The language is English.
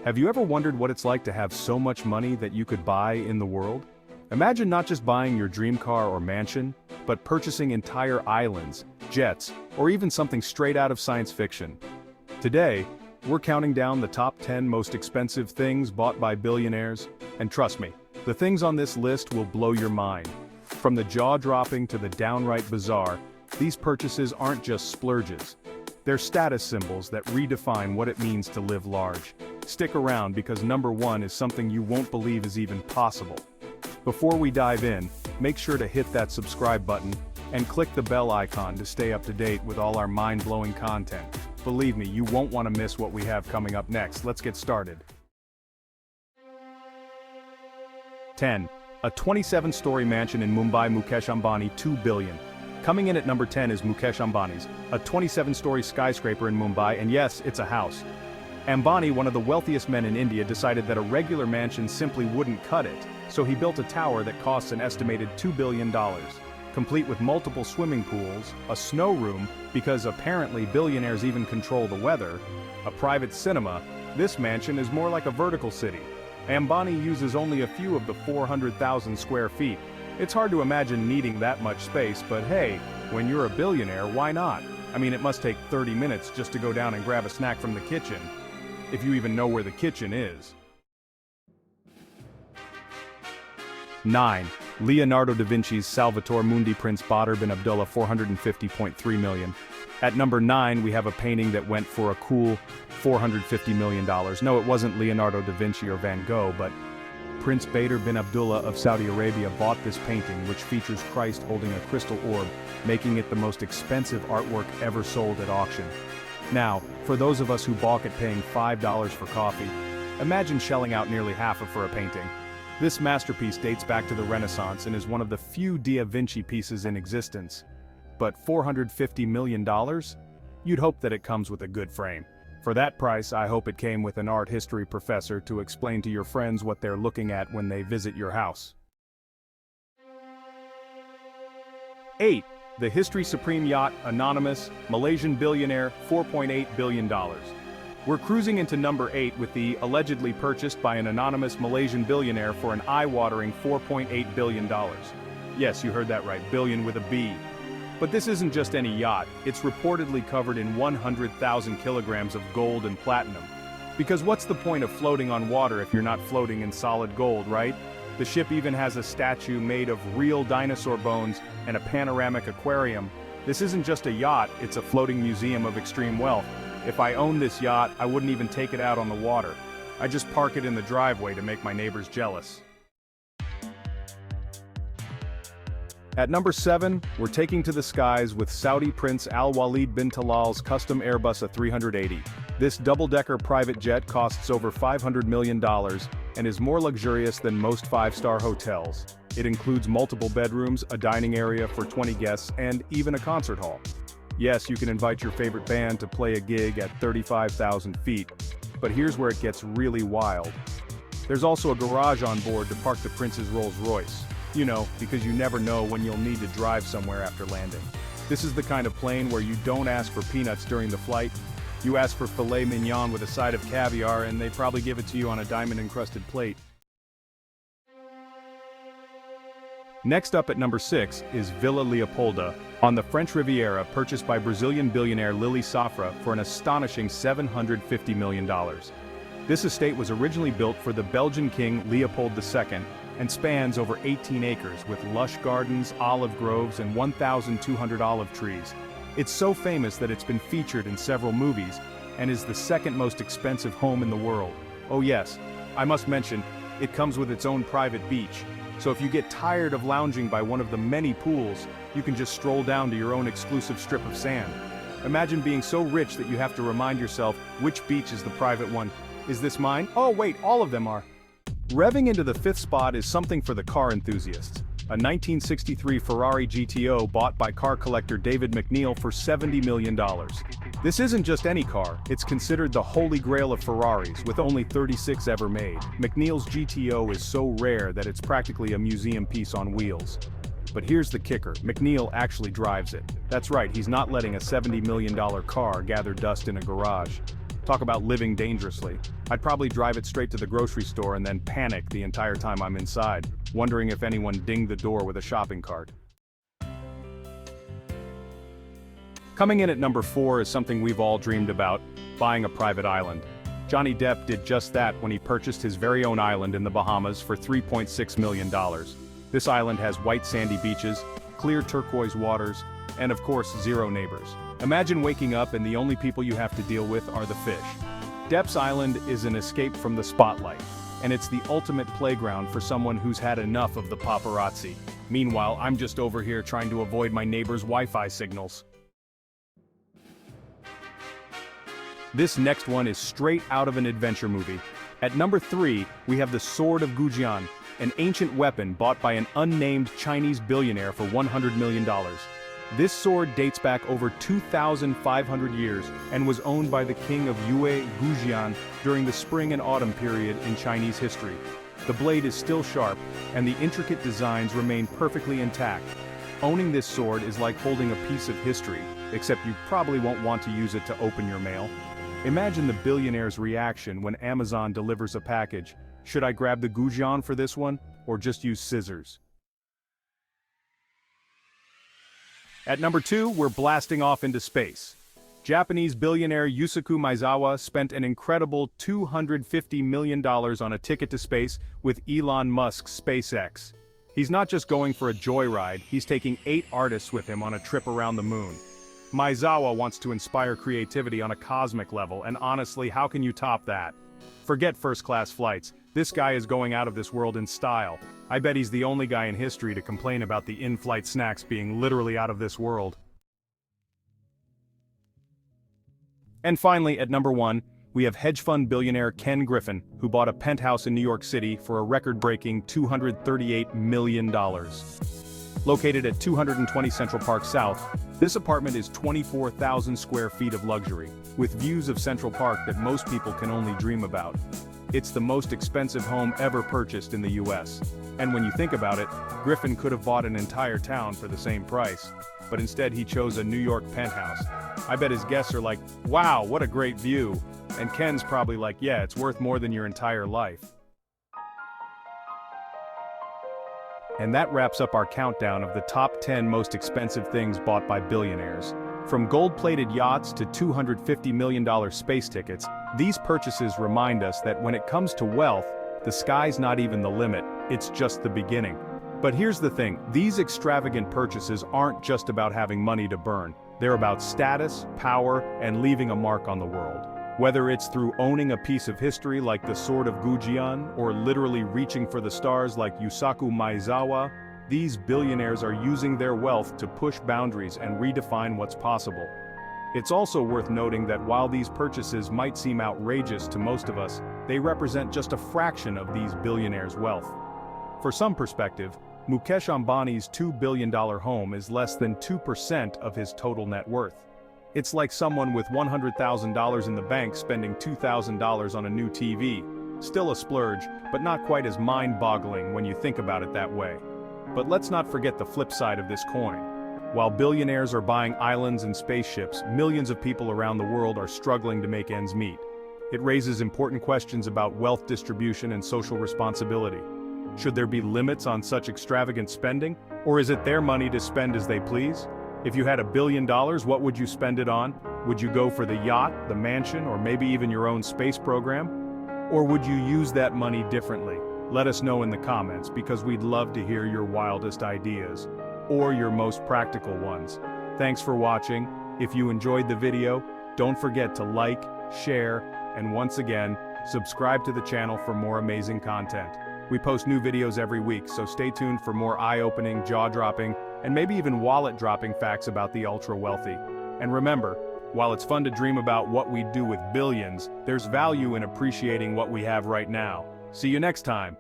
Have you ever wondered what it's like to have so much money that you could buy in the world? Imagine not just buying your dream car or mansion, but purchasing entire islands, jets, or even something straight out of science fiction. Today, we're counting down the top 10 most expensive things bought by billionaires, and trust me, the things on this list will blow your mind. From the jaw-dropping to the downright bizarre, these purchases aren't just splurges. They're status symbols that redefine what it means to live large. Stick around because number one is something you won't believe is even possible. Before we dive in, make sure to hit that subscribe button and click the bell icon to stay up to date with all our mind-blowing content. Believe me, you won't want to miss what we have coming up next. Let's get started. 10. A 27-story mansion in Mumbai. Mukesh Ambani, $2 billion. Coming in at number 10 is Mukesh Ambani's, a 27-story skyscraper in Mumbai, and yes, it's a house. Ambani, one of the wealthiest men in India, decided that a regular mansion simply wouldn't cut it, so he built a tower that costs an estimated $2 billion. Complete with multiple swimming pools, a snow room, because apparently billionaires even control the weather, a private cinema, this mansion is more like a vertical city. Ambani uses only a few of the 400,000 square feet. It's hard to imagine needing that much space, but hey, when you're a billionaire, why not? I mean, it must take 30 minutes just to go down and grab a snack from the kitchen. If you even know where the kitchen is. 9. Leonardo da Vinci's Salvator Mundi Prince Badr bin Abdullah, $450.3 million. At number 9 we have a painting that went for a cool $450 million. No, it wasn't Leonardo da Vinci or Van Gogh, but Prince Badr bin Abdullah of Saudi Arabia bought this painting, which features Christ holding a crystal orb, making it the most expensive artwork ever sold at auction. Now, for those of us who balk at paying $5 for coffee, imagine shelling out nearly half for a painting. This masterpiece dates back to the Renaissance and is one of the few Da Vinci pieces in existence. But $450 million? You'd hope that it comes with a good frame. For that price, I hope it came with an art history professor to explain to your friends what they're looking at when they visit your house. 8. The History Supreme Yacht, anonymous, Malaysian billionaire, $4.8 billion. We're cruising into number 8 with the allegedly purchased by an anonymous Malaysian billionaire for an eye-watering $4.8 billion. Yes, you heard that right, billion with a B. But this isn't just any yacht, it's reportedly covered in 100,000 kilograms of gold and platinum. Because what's the point of floating on water if you're not floating in solid gold, right? The ship even has a statue made of real dinosaur bones and a panoramic aquarium. This isn't just a yacht, it's a floating museum of extreme wealth. If I owned this yacht, I wouldn't even take it out on the water. I'd just park it in the driveway to make my neighbors jealous. At number 7, we're taking to the skies with Saudi Prince Al Walid bin Talal's custom Airbus A380. This double-decker private jet costs over $500 million and is more luxurious than most five-star hotels. It includes multiple bedrooms, a dining area for 20 guests, and even a concert hall. Yes, you can invite your favorite band to play a gig at 35,000 feet. But here's where it gets really wild. There's also a garage on board to park the Prince's Rolls Royce. You know, because you never know when you'll need to drive somewhere after landing. This is the kind of plane where you don't ask for peanuts during the flight. You ask for filet mignon with a side of caviar and they probably give it to you on a diamond-encrusted plate. Next up at number 6 is Villa Leopolda, on the French Riviera, purchased by Brazilian billionaire Lily Safra for an astonishing $750 million. This estate was originally built for the Belgian king Leopold II, and spans over 18 acres with lush gardens, olive groves, and 1,200 olive trees. It's so famous that it's been featured in several movies, and is the second most expensive home in the world. Oh yes, I must mention, it comes with its own private beach, so if you get tired of lounging by one of the many pools, you can just stroll down to your own exclusive strip of sand. Imagine being so rich that you have to remind yourself which beach is the private one. Is this mine? Oh wait, all of them are. Revving into the 5th spot is something for the car enthusiasts. A 1963 Ferrari GTO bought by car collector David McNeil for $70 million. This isn't just any car, it's considered the holy grail of Ferraris, with only 36 ever made. McNeil's GTO is so rare that it's practically a museum piece on wheels. But here's the kicker, McNeil actually drives it. That's right, he's not letting a $70 million car gather dust in a garage. Talk about living dangerously. I'd probably drive it straight to the grocery store and then panic the entire time I'm inside, wondering if anyone dinged the door with a shopping cart. Coming in at number 4 is something we've all dreamed about, buying a private island. Johnny Depp did just that when he purchased his very own island in the Bahamas for $3.6 million. This island has white sandy beaches, clear turquoise waters, and of course zero neighbors. Imagine waking up and the only people you have to deal with are the fish. Depp's Island is an escape from the spotlight, and it's the ultimate playground for someone who's had enough of the paparazzi. Meanwhile, I'm just over here trying to avoid my neighbor's Wi-Fi signals. This next one is straight out of an adventure movie. At number 3, we have the Sword of Guan, an ancient weapon bought by an unnamed Chinese billionaire for $100 million. This sword dates back over 2,500 years and was owned by the king of Yue Gujian during the spring and autumn period in Chinese history. The blade is still sharp, and the intricate designs remain perfectly intact. Owning this sword is like holding a piece of history, except you probably won't want to use it to open your mail. Imagine the billionaire's reaction when Amazon delivers a package. Should I grab the Gujian for this one, or just use scissors? At number 2, we're blasting off into space. Japanese billionaire Yusaku Maezawa spent an incredible $250 million on a ticket to space with Elon Musk's SpaceX. He's not just going for a joyride, he's taking 8 artists with him on a trip around the moon. Maezawa wants to inspire creativity on a cosmic level, and honestly, how can you top that? Forget first-class flights, this guy is going out of this world in style. I bet he's the only guy in history to complain about the in-flight snacks being literally out of this world. And finally, at number 1, we have hedge fund billionaire Ken Griffin, who bought a penthouse in New York City for a record-breaking $238 million. Located at 220 Central Park South, this apartment is 24,000 square feet of luxury, with views of Central Park that most people can only dream about. It's the most expensive home ever purchased in the US. And when you think about it, Griffin could have bought an entire town for the same price, but instead he chose a New York penthouse. I bet his guests are like, wow, what a great view. And Ken's probably like, yeah, it's worth more than your entire life. And that wraps up our countdown of the top 10 most expensive things bought by billionaires. From gold-plated yachts to $250 million space tickets, these purchases remind us that when it comes to wealth, the sky's not even the limit, it's just the beginning. But here's the thing, these extravagant purchases aren't just about having money to burn. They're about status, power, and leaving a mark on the world. Whether it's through owning a piece of history like the Sword of Gujian, or literally reaching for the stars like Yusaku Maezawa, these billionaires are using their wealth to push boundaries and redefine what's possible. It's also worth noting that while these purchases might seem outrageous to most of us, they represent just a fraction of these billionaires' wealth. For some perspective, Mukesh Ambani's $2 billion home is less than 2% of his total net worth. It's like someone with $100,000 in the bank spending $2,000 on a new TV. Still a splurge, but not quite as mind-boggling when you think about it that way. But let's not forget the flip side of this coin. While billionaires are buying islands and spaceships, millions of people around the world are struggling to make ends meet. It raises important questions about wealth distribution and social responsibility. Should there be limits on such extravagant spending, or is it their money to spend as they please? If you had $1 billion, what would you spend it on? Would you go for the yacht, the mansion, or maybe even your own space program? Or would you use that money differently? Let us know in the comments, because we'd love to hear your wildest ideas, or your most practical ones. Thanks for watching. If you enjoyed the video, don't forget to like, share, and once again, subscribe to the channel for more amazing content. We post new videos every week, so stay tuned for more eye-opening, jaw-dropping, and maybe even wallet-dropping facts about the ultra-wealthy. And remember, while it's fun to dream about what we'd do with billions, there's value in appreciating what we have right now. See you next time.